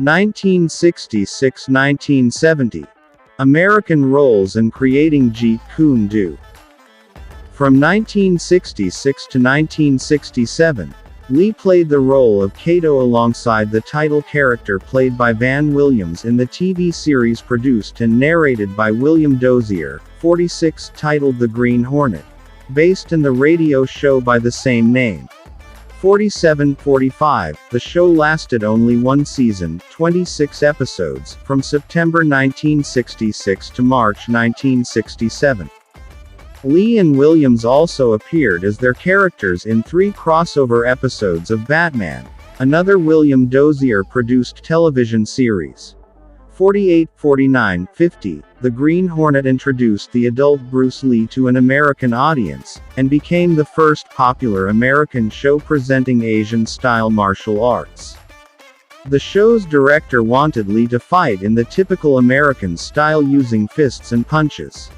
1966–1970. American roles and creating Jeet Kune Do. From 1966 to 1967, Lee played the role of Kato alongside the title character played by Van Williams in the TV series produced and narrated by William Dozier, 46, titled The Green Hornet, based in the radio show by the same name. 47-45, the show lasted only one season, 26 episodes, from September 1966 to March 1967. Lee and Williams also appeared as their characters in 3 crossover episodes of Batman, another William Dozier-produced television series. 48-49-50, The Green Hornet introduced the adult Bruce Lee to an American audience, and became the first popular American show presenting Asian-style martial arts. The show's director wanted Lee to fight in the typical American style using fists and punches.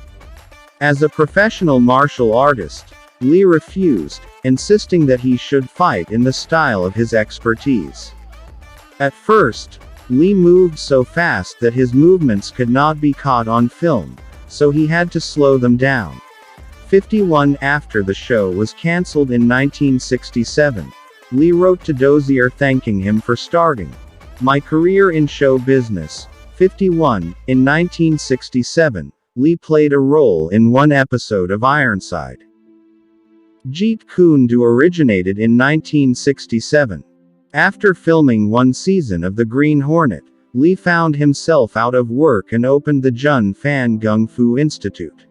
As a professional martial artist, Lee refused, insisting that he should fight in the style of his expertise. At first, Lee moved so fast that his movements could not be caught on film, so he had to slow them down. 51 After the show was cancelled in 1967, Lee wrote to Dozier thanking him for starting my career in show business. 51 In 1967, Lee played a role in one episode of Ironside. Jeet Kune Do originated in 1967. After filming one season of The Green Hornet, Lee found himself out of work and opened the Jun Fan Gung Fu Institute.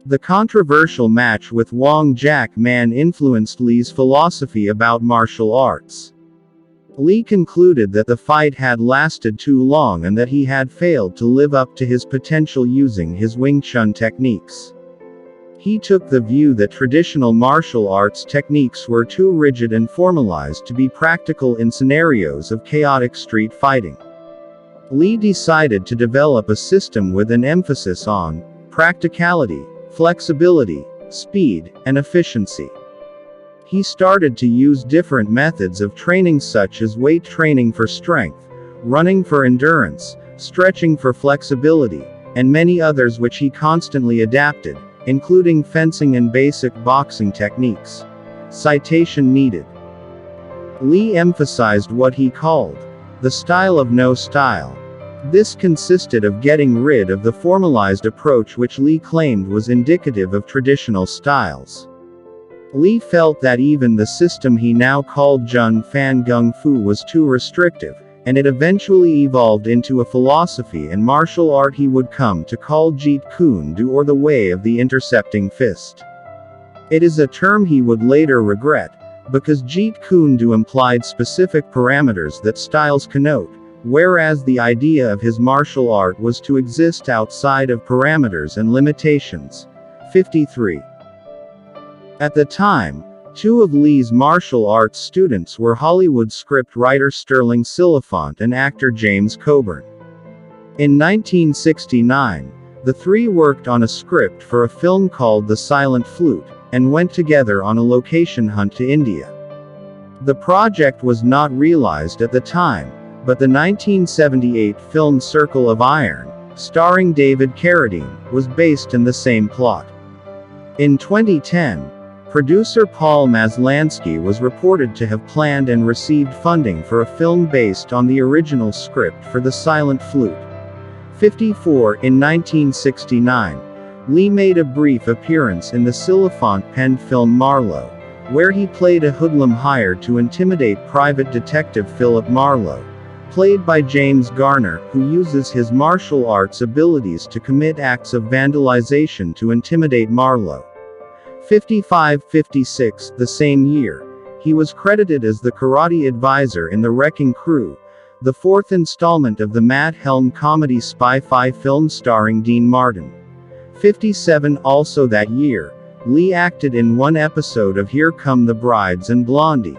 The controversial match with Wong Jack Man influenced Lee's philosophy about martial arts. Lee concluded that the fight had lasted too long and that he had failed to live up to his potential using his Wing Chun techniques. He took the view that traditional martial arts techniques were too rigid and formalized to be practical in scenarios of chaotic street fighting. Lee decided to develop a system with an emphasis on practicality, flexibility, speed, and efficiency. He started to use different methods of training such as weight training for strength, running for endurance, stretching for flexibility, and many others which he constantly adapted, including fencing and basic boxing techniques. Citation needed. Lee emphasized what he called the style of no style. This consisted of getting rid of the formalized approach which Lee claimed was indicative of traditional styles. Lee felt that even the system he now called Jun Fan Gung Fu was too restrictive, and it eventually evolved into a philosophy and martial art he would come to call Jeet Kune Do, or the way of the intercepting fist. It is a term he would later regret, because Jeet Kune Do implied specific parameters that styles connote, whereas the idea of his martial art was to exist outside of parameters and limitations. 53. At the time, 2 of Lee's martial arts students were Hollywood script writer Sterling Silliphant and actor James Coburn. In 1969, the 3 worked on a script for a film called The Silent Flute, and went together on a location hunt to India. The project was not realized at the time, but the 1978 film Circle of Iron, starring David Carradine, was based in the same plot. In 2010, producer Paul Maslansky was reported to have planned and received funding for a film based on the original script for The Silent Flute. 54 In 1969, Lee made a brief appearance in the Silliphant-penned film Marlowe, where he played a hoodlum hired to intimidate private detective Philip Marlowe, played by James Garner, who uses his martial arts abilities to commit acts of vandalization to intimidate Marlowe. 55-56, the same year, he was credited as the karate advisor in The Wrecking Crew, the 4th installment of the Matt Helm comedy spy-fi film starring Dean Martin. 57 Also that year, Lee acted in one episode of Here Come the Brides and Blondie.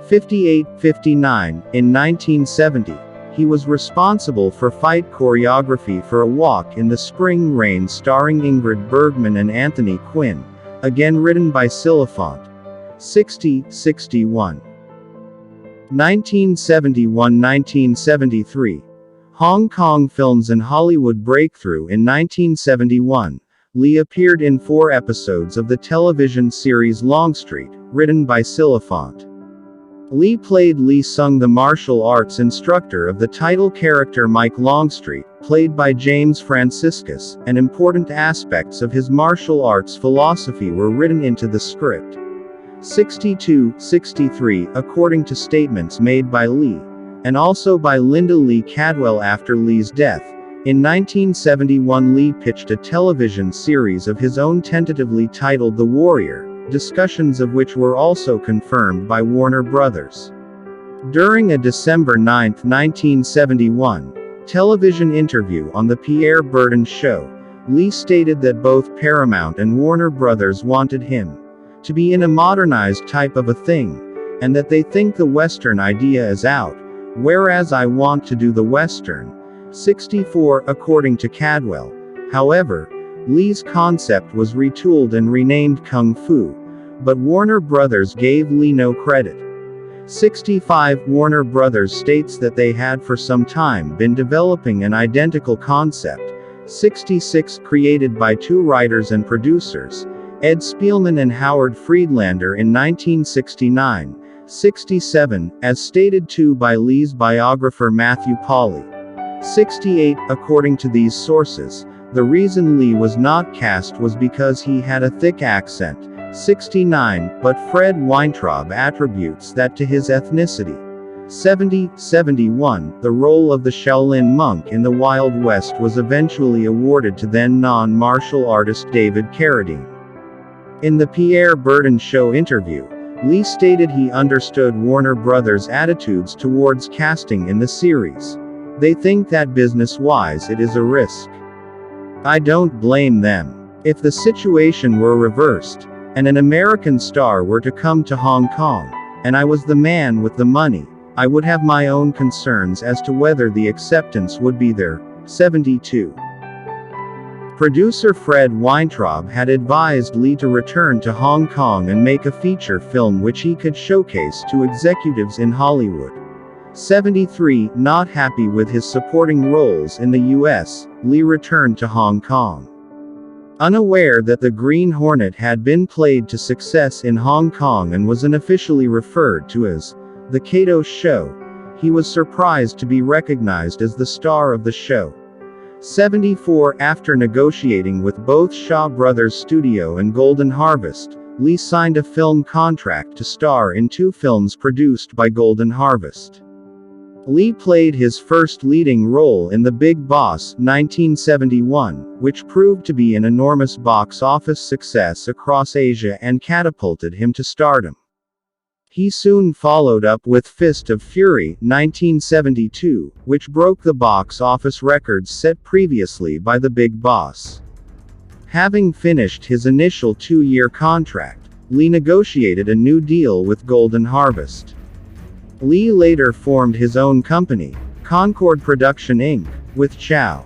58-59, in 1970, he was responsible for fight choreography for A Walk in the Spring Rain starring Ingrid Bergman and Anthony Quinn, again written by Silliphant. 60-61. 1971–1973. Hong Kong films and Hollywood breakthrough. In 1971, Lee appeared in 4 episodes of the television series Longstreet, written by Silifant. Lee played Lee Sung, the martial arts instructor of the title character Mike Longstreet, played by James Franciscus, and important aspects of his martial arts philosophy were written into the script. 62-63, according to statements made by Lee, and also by Linda Lee Cadwell after Lee's death. In 1971, Lee pitched a television series of his own tentatively titled The Warrior, discussions of which were also confirmed by Warner Brothers. During a December 9, 1971, television interview on The Pierre Berton Show, Lee stated that both Paramount and Warner Brothers wanted him to be in a modernized type of a thing, and that they think the Western idea is out, whereas I want to do the Western. 64, according to Cadwell. However, Lee's concept was retooled and renamed Kung Fu, but Warner Brothers gave Lee no credit. 65, Warner Brothers states that they had for some time been developing an identical concept. 66, created by 2 writers and producers, Ed Spielman and Howard Friedlander in 1969. 67, as stated too by Lee's biographer Matthew Pauly. 68, according to these sources, the reason Lee was not cast was because he had a thick accent. 69, but Fred Weintraub attributes that to his ethnicity. 70-71, the role of the Shaolin Monk in the Wild West was eventually awarded to then non-martial artist David Carradine. In the Pierre Berton Show interview, Lee stated he understood Warner Brothers' attitudes towards casting in the series. They think that business-wise it is a risk. I don't blame them. If the situation were reversed, and an American star were to come to Hong Kong, and I was the man with the money, I would have my own concerns as to whether the acceptance would be there. 72. Producer Fred Weintraub had advised Lee to return to Hong Kong and make a feature film which he could showcase to executives in Hollywood. 73, not happy with his supporting roles in the US, Lee returned to Hong Kong. Unaware that the Green Hornet had been played to success in Hong Kong and was unofficially referred to as The Kato Show, he was surprised to be recognized as the star of the show. 74, after negotiating with both Shaw Brothers Studio and Golden Harvest, Lee signed a film contract to star in 2 films produced by Golden Harvest. Lee played his first leading role in The Big Boss, 1971, which proved to be an enormous box office success across Asia and catapulted him to stardom. He soon followed up with Fist of Fury, 1972, which broke the box office records set previously by The Big Boss. Having finished his initial 2-year contract, Lee negotiated a new deal with Golden Harvest. Lee later formed his own company, Concord Production Inc., with Chow.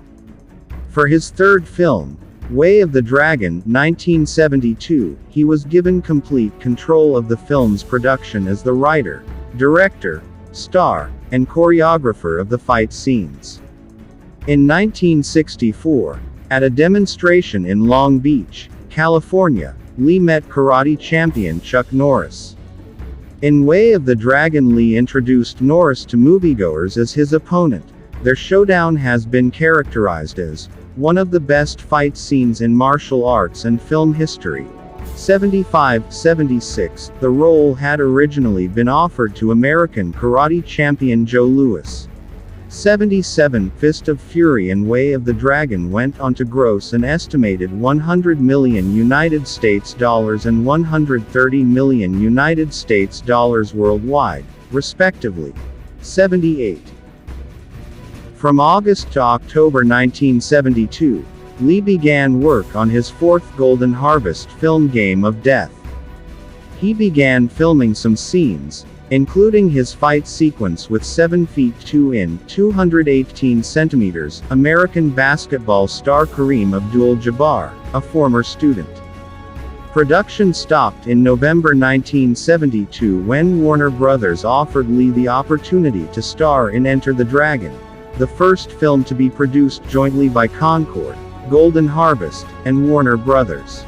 For his 3rd film, Way of the Dragon, 1972, he was given complete control of the film's production as the writer, director, star, and choreographer of the fight scenes. In 1964, at a demonstration in Long Beach, California, Lee met karate champion Chuck Norris. In Way of the Dragon, Lee introduced Norris to moviegoers as his opponent. Their showdown has been characterized as one of the best fight scenes in martial arts and film history. 75-76, the role had originally been offered to American karate champion Joe Louis. 77, Fist of Fury and Way of the Dragon went on to gross an estimated $100 million United States dollars and $130 million United States dollars worldwide, respectively. 78. From August to October 1972, Lee began work on his 4th Golden Harvest film Game of Death. He began filming some scenes, including his fight sequence with 7 feet 2 in, 218 centimeters, American basketball star Kareem Abdul-Jabbar, a former student. Production stopped in November 1972 when Warner Brothers offered Lee the opportunity to star in Enter the Dragon, the first film to be produced jointly by Concord, Golden Harvest, and Warner Brothers.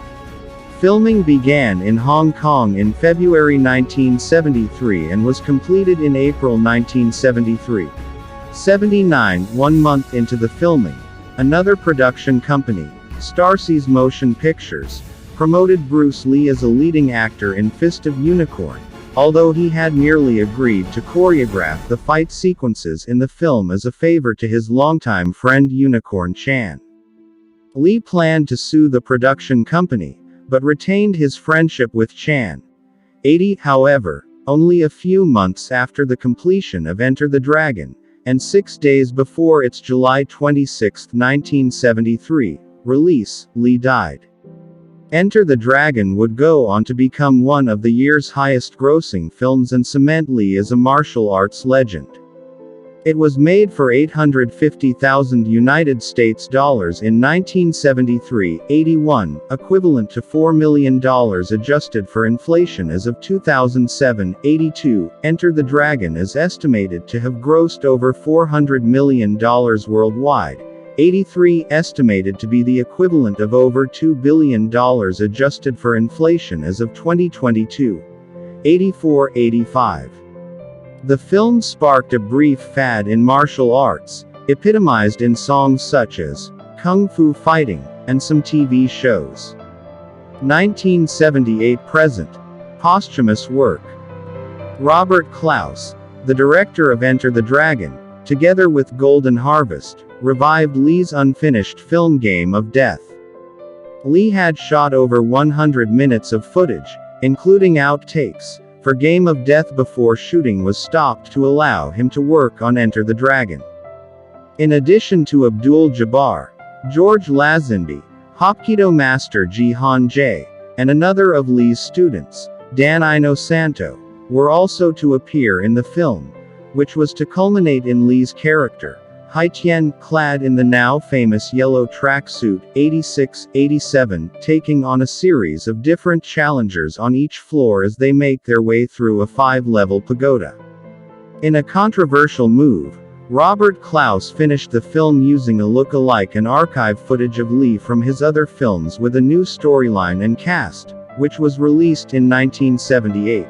Filming began in Hong Kong in February 1973 and was completed in April 1973. 1 month into the filming, another production company, Starseas Motion Pictures, promoted Bruce Lee as a leading actor in Fist of Unicorn, although he had merely agreed to choreograph the fight sequences in the film as a favor to his longtime friend Unicorn Chan. Lee planned to sue the production company, but retained his friendship with Chan. However, only a few months after the completion of Enter the Dragon, and 6 days before its July 26, 1973, release, Lee died. Enter the Dragon would go on to become one of the year's highest-grossing films and cement Lee as a martial arts legend. It was made for $850,000 United States dollars in 1973-81, equivalent to $4 million adjusted for inflation as of 2007-82. Enter the Dragon is estimated to have grossed over $400 million worldwide. 83 estimated to be the equivalent of over $2 billion adjusted for inflation as of 2022. 84-85. The film sparked a brief fad in martial arts, epitomized in songs such as Kung Fu Fighting, and some TV shows. 1978-present. Posthumous work. Robert Clouse, the director of Enter the Dragon, together with Golden Harvest, revived Lee's unfinished film Game of Death. Lee had shot over 100 minutes of footage, including outtakes, for Game of Death before shooting was stopped to allow him to work on Enter the Dragon. In addition to Abdul-Jabbar, George Lazenby, Hapkido master Jihan Jae, and another of Lee's students, Dan Inosanto, were also to appear in the film, which was to culminate in Lee's character, Haitian, clad in the now famous yellow tracksuit, 86-87, taking on a series of different challengers on each floor as they make their way through a 5-level pagoda. In a controversial move, Robert Clouse finished the film using a look-alike and archive footage of Lee from his other films with a new storyline and cast, which was released in 1978.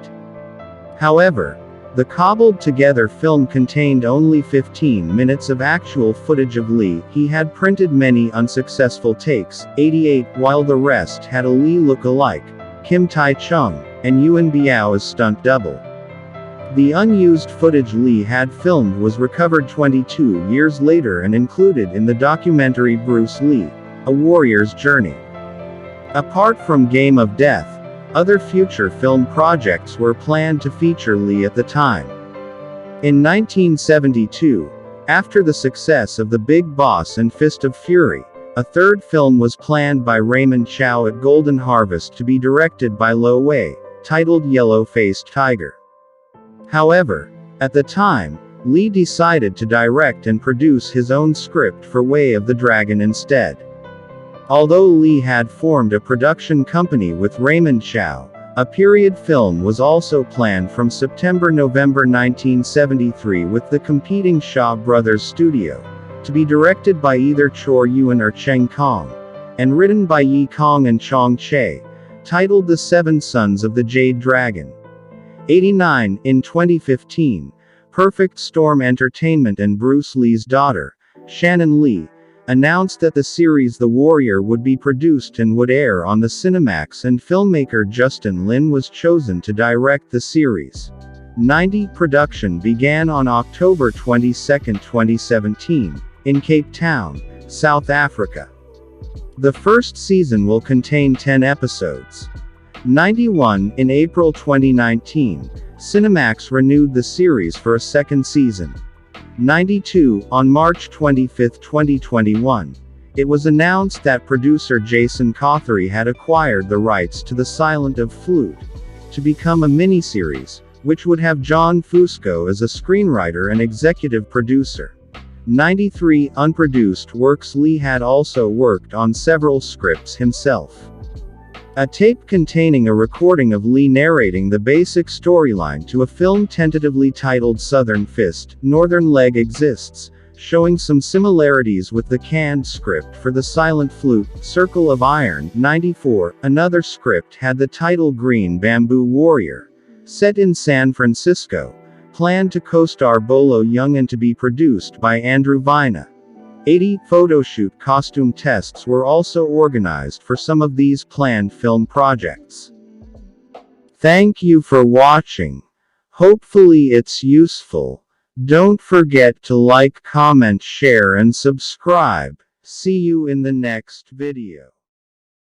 However, the cobbled-together film contained only 15 minutes of actual footage of Lee. He had printed many unsuccessful takes, 88, while the rest had a Lee look-alike, Kim Tai-chung, and Yuan Biao as stunt double. The unused footage Lee had filmed was recovered 22 years later and included in the documentary Bruce Lee, A Warrior's Journey. Apart from Game of Death, other future film projects were planned to feature Lee at the time. In 1972, after the success of The Big Boss and Fist of Fury, a third film was planned by Raymond Chow at Golden Harvest to be directed by Lo Wei, titled Yellow-Faced Tiger. However, at the time, Lee decided to direct and produce his own script for Way of the Dragon instead. Although Lee had formed a production company with Raymond Chow, a period film was also planned from September-November 1973 with the competing Shaw Brothers studio, to be directed by either Chor Yuen or Cheng Kong, and written by Yi Kong and Chong Che, titled The Seven Sons of the Jade Dragon. 89. In 2015, Perfect Storm Entertainment and Bruce Lee's daughter, Shannon Lee, announced that the series The Warrior would be produced and would air on the Cinemax, and filmmaker Justin Lin was chosen to direct the series. 90. Production began on October 22, 2017, in Cape Town, South Africa. The first season will contain 10 episodes. 91. In April 2019, Cinemax renewed the series for a second season. 92. On March 25, 2021, it was announced that producer Jason Cothery had acquired the rights to The Silent of Flute, to become a miniseries, which would have John Fusco as a screenwriter and executive producer. 93. Unproduced works. Lee had also worked on several scripts himself. A tape containing a recording of Lee narrating the basic storyline to a film tentatively titled Southern Fist, Northern Leg exists, showing some similarities with the canned script for The Silent Flute, Circle of Iron, 94. Another script had the title Green Bamboo Warrior. Set in San Francisco. Planned to co-star Bolo Young and to be produced by Andrew Vina. 80 photoshoot costume tests were also organized for some of these planned film projects. Thank you for watching. Hopefully it's useful. Don't forget to like, comment, share and subscribe. See you in the next video.